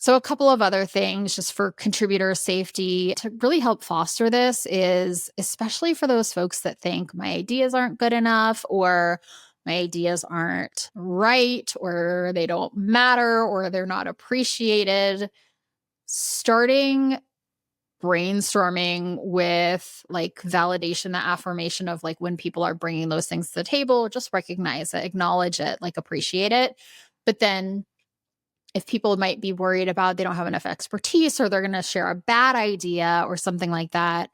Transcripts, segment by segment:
So a couple of other things just for contributor safety to really help foster this is especially for those folks that think my ideas aren't good enough or my ideas aren't right or they don't matter or they're not appreciated. Starting brainstorming with like validation, the affirmation of like when people are bringing those things to the table, just recognize it, acknowledge it, like appreciate it. But then if people might be worried about they don't have enough expertise or they're going to share a bad idea or something like that,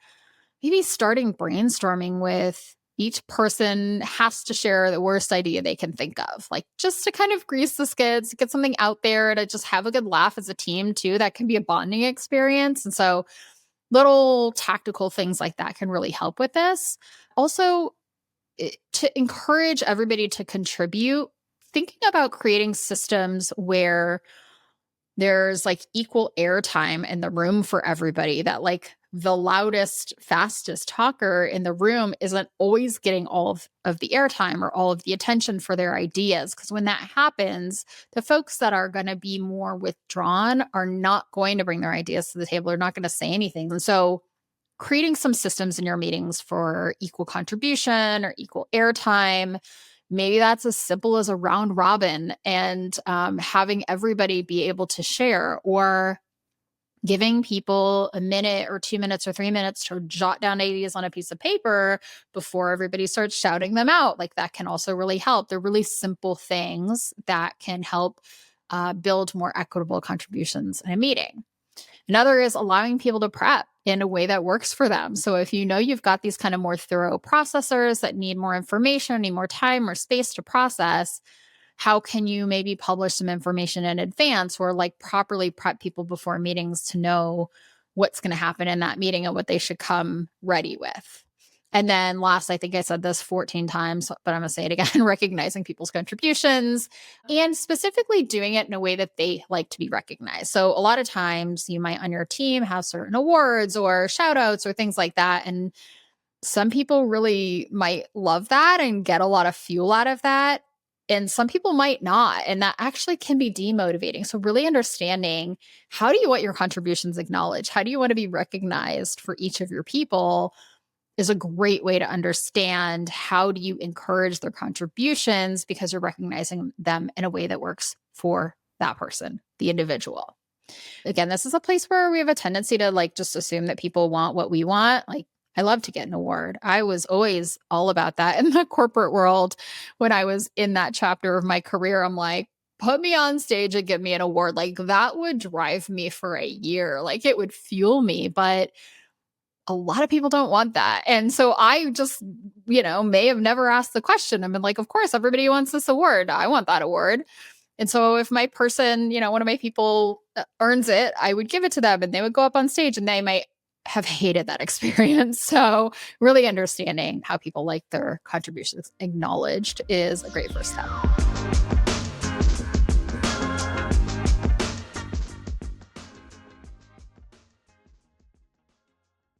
maybe starting brainstorming with each person has to share the worst idea they can think of, like just to kind of grease the skids, get something out there to just have a good laugh as a team too. That can be a bonding experience. And so little tactical things like that can really help with this. Also, to encourage everybody to contribute, thinking about creating systems where there's like equal airtime in the room for everybody, that like the loudest, fastest talker in the room isn't always getting all of the airtime or all of the attention for their ideas. Because when that happens, the folks that are going to be more withdrawn are not going to bring their ideas to the table, are not going to say anything. And so creating some systems in your meetings for equal contribution or equal airtime. Maybe that's as simple as a round robin and having everybody be able to share, or giving people a minute or 2 minutes or 3 minutes to jot down ideas on a piece of paper before everybody starts shouting them out. Like that can also really help. They're really simple things that can help build more equitable contributions in a meeting. Another is allowing people to prep in a way that works for them. So if you know you've got these kind of more thorough processors that need more information, need more time or space to process, how can you maybe publish some information in advance or like properly prep people before meetings to know what's going to happen in that meeting and what they should come ready with? And then last, I think I said this 14 times, but I'm going to say it again, recognizing people's contributions and specifically doing it in a way that they like to be recognized. So a lot of times you might on your team have certain awards or shout outs or things like that. And some people really might love that and get a lot of fuel out of that. And some people might not. And that actually can be demotivating. So really understanding, how do you want your contributions acknowledged? How do you want to be recognized for each of your people is a great way to understand how do you encourage their contributions, because you're recognizing them in a way that works for that person, the individual. Again, this is a place where we have a tendency to like just assume that people want what we want. Like, I love to get an award. I was always all about that in the corporate world. When I was in that chapter of my career, I'm like, put me on stage and give me an award. Like that would drive me for a year. Like it would fuel me. But a lot of people don't want that. And so I just, may have never asked the question. I've been like, of course, everybody wants this award. I want that award. And so if my person, one of my people earns it, I would give it to them and they would go up on stage and they might have hated that experience. So really understanding how people like their contributions acknowledged is a great first step.